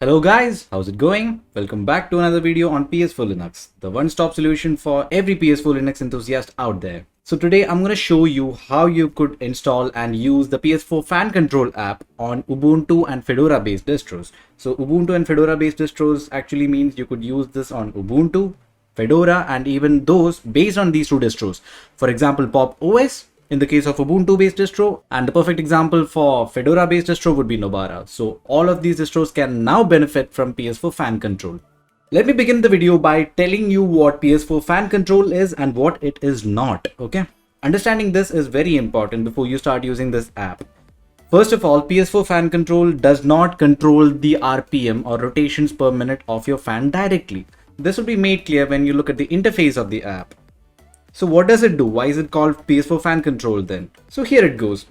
Hello guys, how's it going? Welcome back to another video on PS4 Linux, the one-stop solution for every PS4 Linux enthusiast out there. So today I'm going to show you how you could install and use the PS4 FanControl app on Ubuntu and Fedora based distros. So Ubuntu and Fedora based distros actually means you could use this on Ubuntu, Fedora, and even those based on these two distros. For example, Pop OS in the case of Ubuntu based distro, and the perfect example for Fedora based distro would be Nobara. So all of these distros can now benefit from PS4 FanControl. Let me begin the video by telling you what PS4 FanControl is and what it is not, okay? Understanding this is very important before you start using this app. First of all, PS4 FanControl does not control the RPM or rotations per minute of your fan directly. This will be made clear when you look at the interface of the app. So what does it do? Why is it called PS4 FanControl then? So here it goes.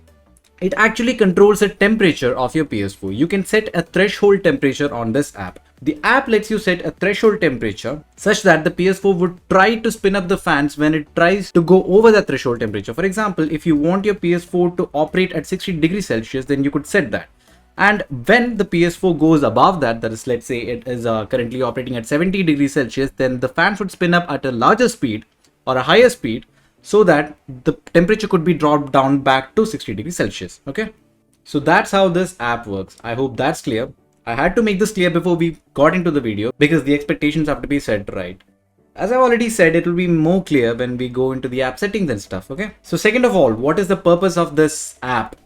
It actually controls the temperature of your PS4. You can set a threshold temperature on this app. The app lets you set a threshold temperature such that the PS4 would try to spin up the fans when it tries to go over the threshold temperature. For example, if you want your PS4 to operate at 60 degrees Celsius, then you could set that. And when the PS4 goes above that, that is, let's say it is currently operating at 70 degrees Celsius, then the fans would spin up at a larger speed or a higher speed so that the temperature could be dropped down back to 60 degrees Celsius. Okay, so that's how this app works. I hope that's clear. I had to make this clear before we got into the video because the expectations have to be set right. As I've already said, it will be more clear when we go into the app settings and stuff. Okay, so second of all, what is the purpose of this app?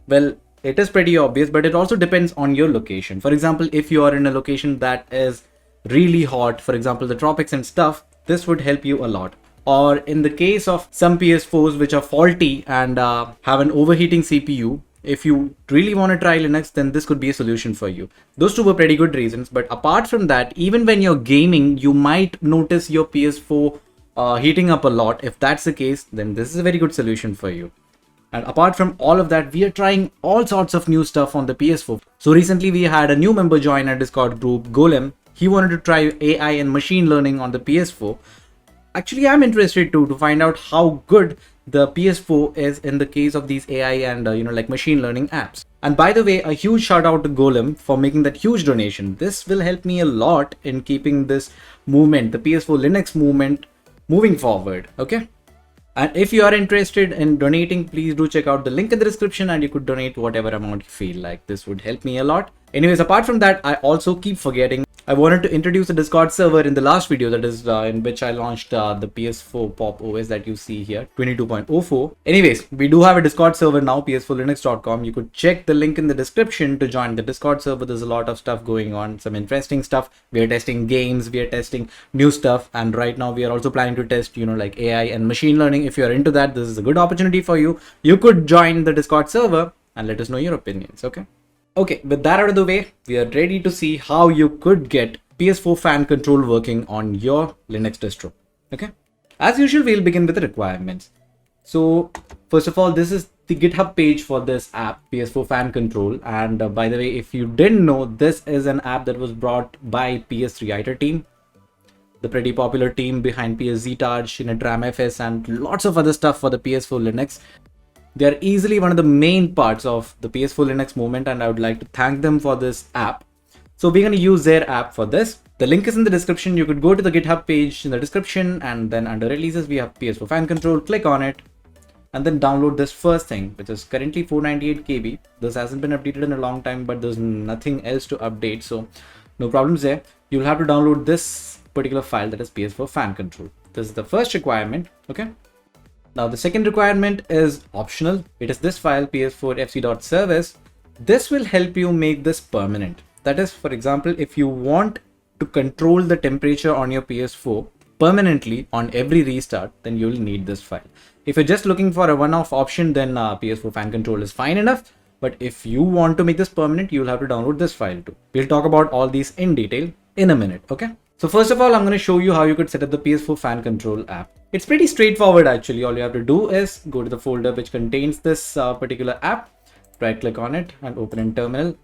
Well, it is pretty obvious, but it also depends on your location. For example, if you are in a location that is really hot, for example the tropics and stuff, this would help you a lot. Or in the case of some PS4s which are faulty and have an overheating CPU, if you really want to try Linux, then this could be a solution for you. Those two were pretty good reasons. But apart from that, even when you're gaming, you might notice your PS4 heating up a lot. If that's the case, then this is a very good solution for you. And apart from all of that, we are trying all sorts of new stuff on the PS4. So recently we had a new member join our Discord group, Golem. He wanted to try AI and machine learning on the PS4. Actually, I'm interested too to find out how good the PS4 is in the case of these AI and like machine learning apps. And by the way, a huge shout out to Golem for making that huge donation. This will help me a lot in keeping this movement, the PS4 Linux movement, moving forward. Okay. And if you are interested in donating, please do check out the link in the description and you could donate whatever amount you feel like. This would help me a lot. Anyways, apart from that, I also keep forgetting. I wanted to introduce a Discord server in the last video, that is in which I launched the PS4 Pop OS that you see here, 22.04. Anyways, we do have a Discord server now, ps4linux.com. You could check the link in the description to join the Discord server. There's a lot of stuff going on, some interesting stuff. We are testing games, we are testing new stuff, and right now we are also planning to test, like AI and machine learning. If you're into that, this is a good opportunity for you. You could join the Discord server and let us know your opinions, okay? Okay, with that out of the way, we are ready to see how you could get PS4 FanControl working on your Linux distro. Okay, as usual, we'll begin with the requirements. So first of all, this is the GitHub page for this app, PS4 FanControl. And by the way, if you didn't know, this is an app that was brought by PS3 ITER team, the pretty popular team behind PSZTarch, NetRamFS, and lots of other stuff for the PS4 Linux. They are easily one of the main parts of the PS4 Linux movement, and I would like to thank them for this app. So we're going to use their app for this. The link is in the description. You could go to the GitHub page in the description, and then under releases we have PS4 FanControl. Click on it and then download this first thing, which is currently 498 KB. This hasn't been updated in a long time, but there's nothing else to update, so no problems there. You'll have to download this particular file, that is PS4 FanControl. This is the first requirement. Okay. Now the second requirement is optional. It is this file, ps4fc.service. This will help you make this permanent. That is, for example, if you want to control the temperature on your PS4 permanently on every restart, then you'll need this file. If you're just looking for a one-off option, then PS4 FanControl is fine enough. But if you want to make this permanent, you'll have to download this file too. We'll talk about all these in detail in a minute, okay? So first of all, I'm going to show you how you could set up the PS4 FanControl app. It's pretty straightforward actually. All you have to do is go to the folder which contains this particular app, right click on it and open in terminal.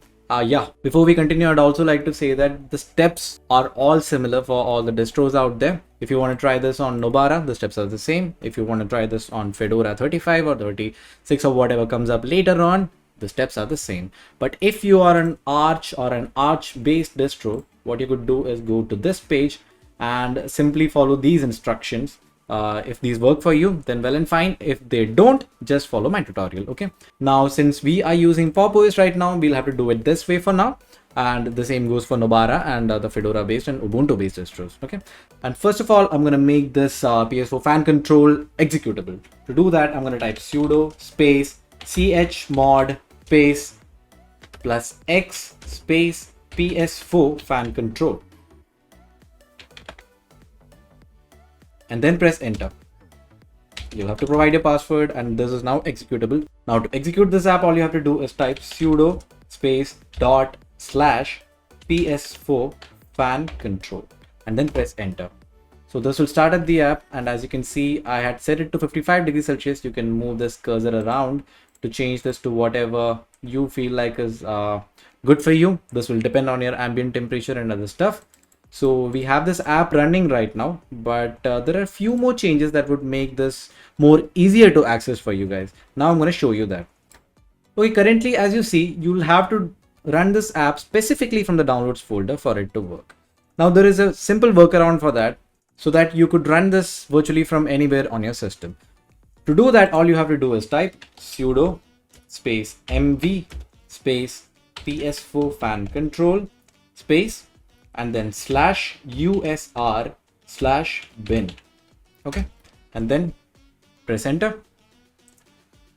Before we continue, I'd also like to say that the steps are all similar for all the distros out there. If you want to try this on Nobara, the steps are the same. If you want to try this on Fedora 35 or 36 or whatever comes up later on, The steps are the same. But if you are an Arch or an Arch based distro, what you could do is go to this page and simply follow these instructions. If these work for you, then well and fine. If they don't, just follow my tutorial. Okay. Now, since we are using Pop OS right now, we'll have to do it this way for now. And the same goes for Nobara and the Fedora based and Ubuntu based distros. Okay. And first of all, I'm going to make this PS4 FanControl executable. To do that, I'm going to type sudo space chmod space plus x space PS4 FanControl. And then press enter. You'll have to provide your password, and this is now executable. Now to execute this app, all you have to do is type sudo space dot slash PS4 FanControl and then press enter. So this will start up the app, and as you can see, I had set it to 55 degrees Celsius. You can move this cursor around to change this to whatever you feel like is good for you. This will depend on your ambient temperature and other stuff. So we have this app running right now, but there are a few more changes that would make this more easier to access for you guys. Now I'm going to show you that. Okay, currently, as you see, you'll have to run this app specifically from the downloads folder for it to work. Now there is a simple workaround for that, so that you could run this virtually from anywhere on your system. To do that, all you have to do is type sudo space mv space PS4 FanControl space and then slash usr slash bin. Okay, and then press enter.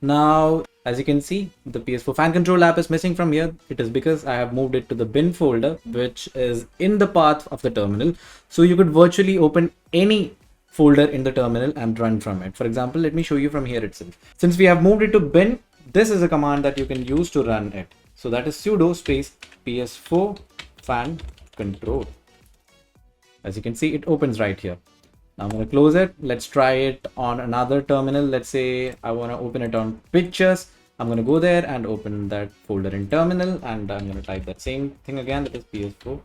Now, as you can see, the PS4 FanControl app is missing from here. It is because I have moved it to the bin folder, which is in the path of the terminal. So you could virtually open any folder in the terminal and run from it. For example, let me show you from here itself. Since we have moved it to bin, this is a command that you can use to run it. So that is sudo space PS4 FanControl. As you can see, it opens right here. Now I'm going to close it. Let's try it on another terminal. Let's say I want to open it on pictures. I'm going to go there and open that folder in terminal, and I'm going to type that same thing again, that is PS4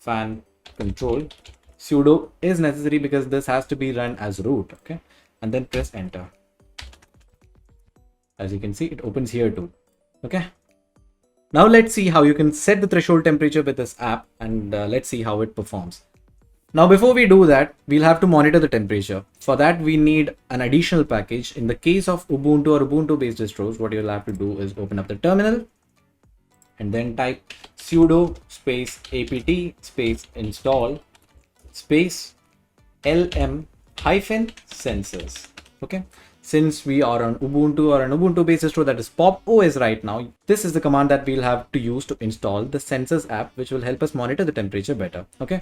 FanControl. Sudo is necessary because this has to be run as root. Okay, and then press enter. As you can see, it opens here too. Okay, now let's see how you can set the threshold temperature with this app, and let's see how it performs. Now, before we do that, we'll have to monitor the temperature. For that, we need an additional package. In the case of Ubuntu or Ubuntu based distros, what you'll have to do is open up the terminal and then type sudo space apt space install space lm hyphen sensors. Okay. Since we are on Ubuntu or an Ubuntu based distro, that is Pop OS right now, this is the command that we'll have to use to install the sensors app, which will help us monitor the temperature better. Okay.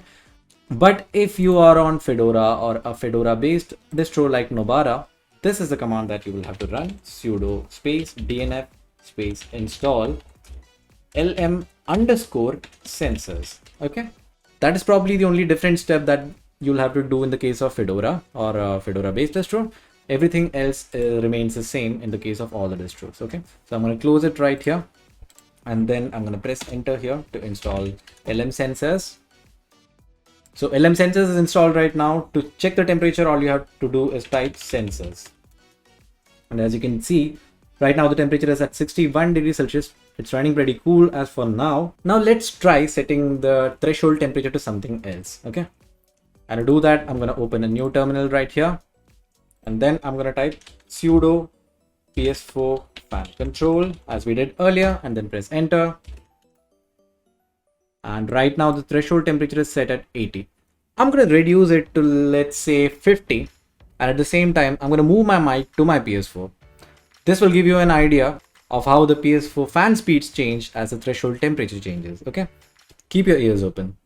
But if you are on Fedora or a Fedora based distro like Nobara, this is the command that you will have to run: sudo space dnf space install lm underscore sensors. Okay, that is probably the only different step that you'll have to do in the case of Fedora or a Fedora based distro. Everything else remains the same in the case of all the distros. Okay, so I'm going to close it right here, and then I'm going to press enter here to install lm sensors. So LM sensors is installed right now. To check the temperature, all you have to do is type sensors. And as you can see, right now the temperature is at 61 degrees Celsius. It's running pretty cool as for now. Now let's try setting the threshold temperature to something else. Okay. And to do that, I'm going to open a new terminal right here. And then I'm going to type sudo PS4 FanControl as we did earlier, and then press enter. And right now the threshold temperature is set at 80. I'm going to reduce it to, let's say, 50. And at the same time, I'm going to move my mic to my PS4. This will give you an idea of how the PS4 fan speeds change as the threshold temperature changes. Okay, keep your ears open.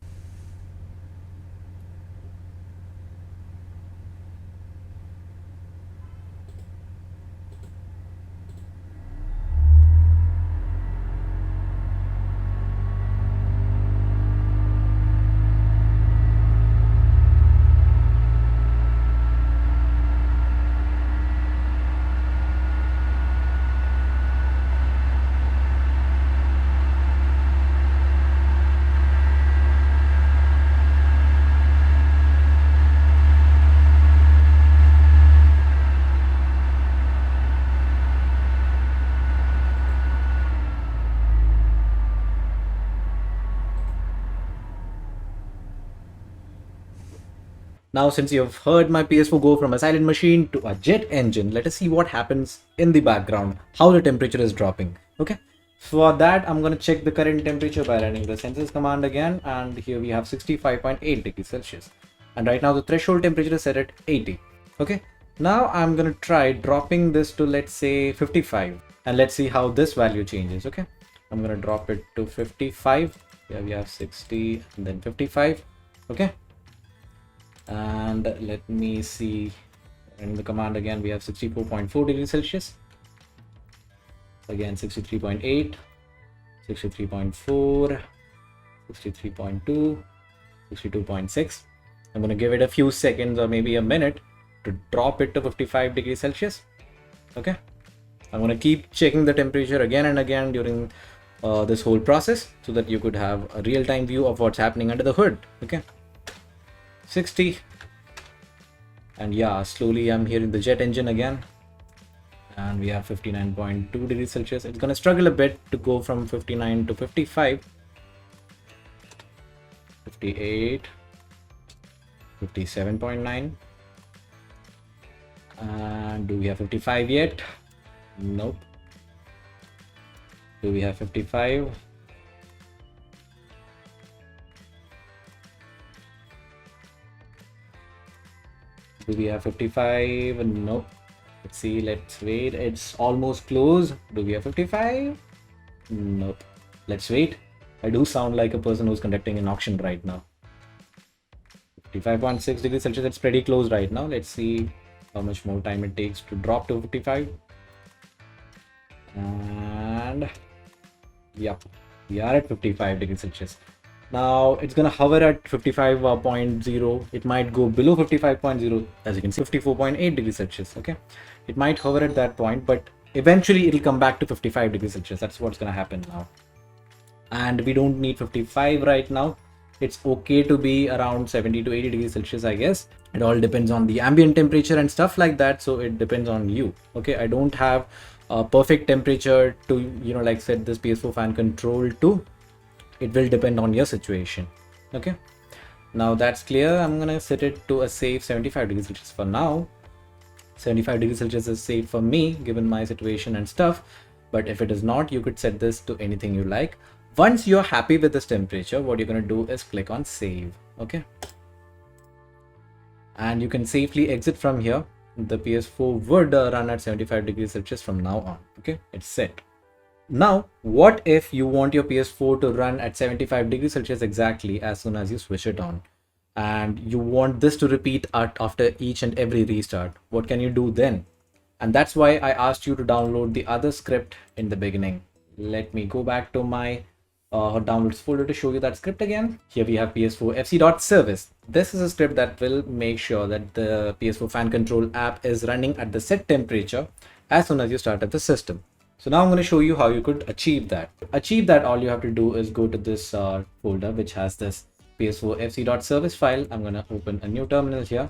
Now, since you've heard my PS4 go from a silent machine to a jet engine, let us see what happens in the background, how the temperature is dropping. Okay. For that, I'm going to check the current temperature by running the census command again. And here we have 65.8 degrees Celsius. And right now the threshold temperature is set at 80. Okay. Now I'm going to try dropping this to, let's say, 55. And let's see how this value changes. Okay. I'm going to drop it to 55. Here we have 60 and then 55. Okay. And let me see, in the command again we have 64.4 degrees Celsius, again 63.8, 63.4, 63.2, 62.6. I'm going to give it a few seconds or maybe a minute to drop it to 55 degrees Celsius. Okay, I'm going to keep checking the temperature again and again during this whole process so that you could have a real-time view of what's happening under the hood. Okay, 60, and yeah, slowly I'm hearing the jet engine again, and we have 59.2 degrees Celsius. It's gonna struggle a bit to go from 59 to 55, 58, 57.9, and do we have 55 yet? Nope. Do we have 55? Do we have 55? Nope. Let's see, let's wait. It's almost close. Do we have 55? Nope. Let's wait. I do sound like a person who's conducting an auction right now. 55.6 degrees Celsius. It's pretty close right now. Let's see how much more time it takes to drop to 55. And yep, we are at 55 degrees Celsius. Now it's gonna hover at 55.0. It might go below 55.0, as you can see, 54.8 degrees Celsius. Okay, it might hover at that point, but eventually it'll come back to 55 degrees Celsius. That's what's gonna happen now. And we don't need 55 right now. It's okay to be around 70 to 80 degrees Celsius, I guess. It all depends on the ambient temperature and stuff like that. So it depends on you. Okay, I don't have a perfect temperature to, you know, like set this PS4 fan control to. It will depend on your situation. Okay, now that's clear. I'm gonna set it to a safe 75 degrees Celsius for now. 75 degrees Celsius is safe for me given my situation and stuff, but if it is not, you could set this to anything you like. Once you're happy with this temperature, what you're gonna do is click on save. Okay, and you can safely exit from here. The PS4 would run at 75 degrees Celsius from now on. Okay, it's set. Now, what if you want your PS4 to run at 75 degrees Celsius exactly as soon as you switch it on, and you want this to repeat after each and every restart? What can you do then? And that's why I asked you to download the other script in the beginning. Let me go back to my downloads folder to show you that script again. Here we have PS4FC.service. This is a script that will make sure that the PS4 fan control app is running at the set temperature as soon as you start up the system. So now I'm going to show you how you could achieve that. To achieve that, all you have to do is go to this folder which has this PS4FC.service file. I'm going to open a new terminal here,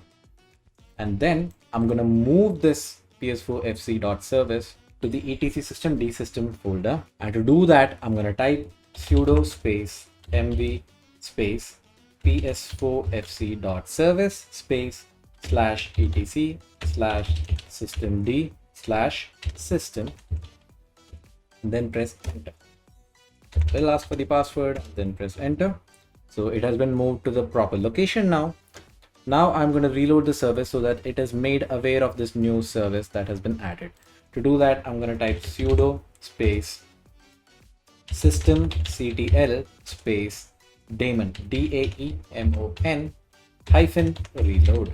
and then I'm going to move this PS4FC.service to the etc systemd system folder. And to do that, I'm going to type sudo space mv space ps4fc.service space /etc /systemd/system, then press enter. It will ask for the password, then press enter. So it has been moved to the proper location now. Now I'm going to reload the service so that it is made aware of this new service that has been added. To do that, I'm going to type sudo space systemctl space daemon daemon hyphen reload,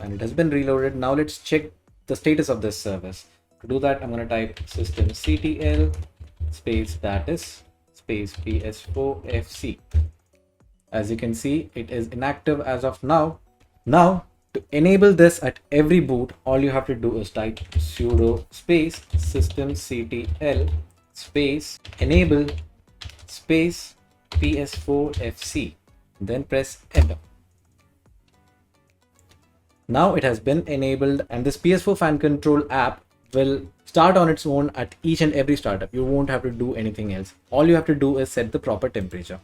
and it has been reloaded. Now let's check the status of this service. To do that, I'm going to type systemctl space status space ps4fc. As you can see, it is inactive as of now. Now, to enable this at every boot, all you have to do is type sudo space systemctl space enable space ps4fc, then press enter. Now it has been enabled, and this PS4 fan control app will start on its own at each and every startup. You won't have to do anything else. All you have to do is set the proper temperature.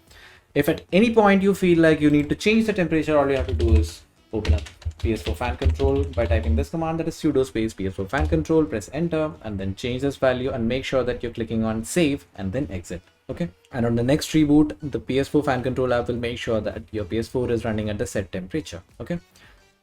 If at any point you feel like you need to change the temperature, all you have to do is open up PS4 fan control by typing this command, that is sudo space PS4 fan control, press enter, and then change this value and make sure that you're clicking on save and then exit. Okay, and on the next reboot, the PS4 fan control app will make sure that your PS4 is running at the set temperature. Okay,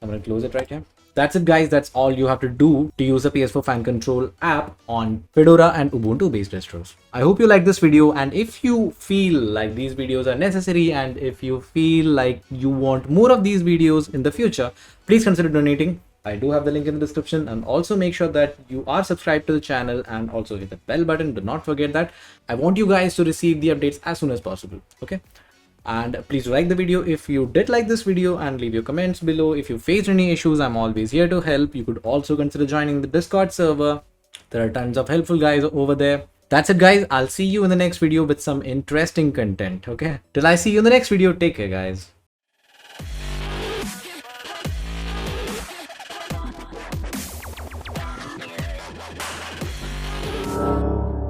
I'm going to close it right here. That's it, guys. That's all you have to do to use the PS4 fan control app on Fedora and Ubuntu based distros. I hope you like this video, and if you feel like these videos are necessary and if you feel like you want more of these videos in the future, please consider donating. I do have the link in the description, and also make sure that you are subscribed to the channel and also hit the bell button. Do not forget that. I want you guys to receive the updates as soon as possible. Okay. And please like the video if you did like this video, and leave your comments below. If you faced any issues, I'm always here to help. You could also consider joining the Discord server. There are tons of helpful guys over there. That's it, guys. I'll see you in the next video with some interesting content. Okay, till I see you in the next video, take care, guys.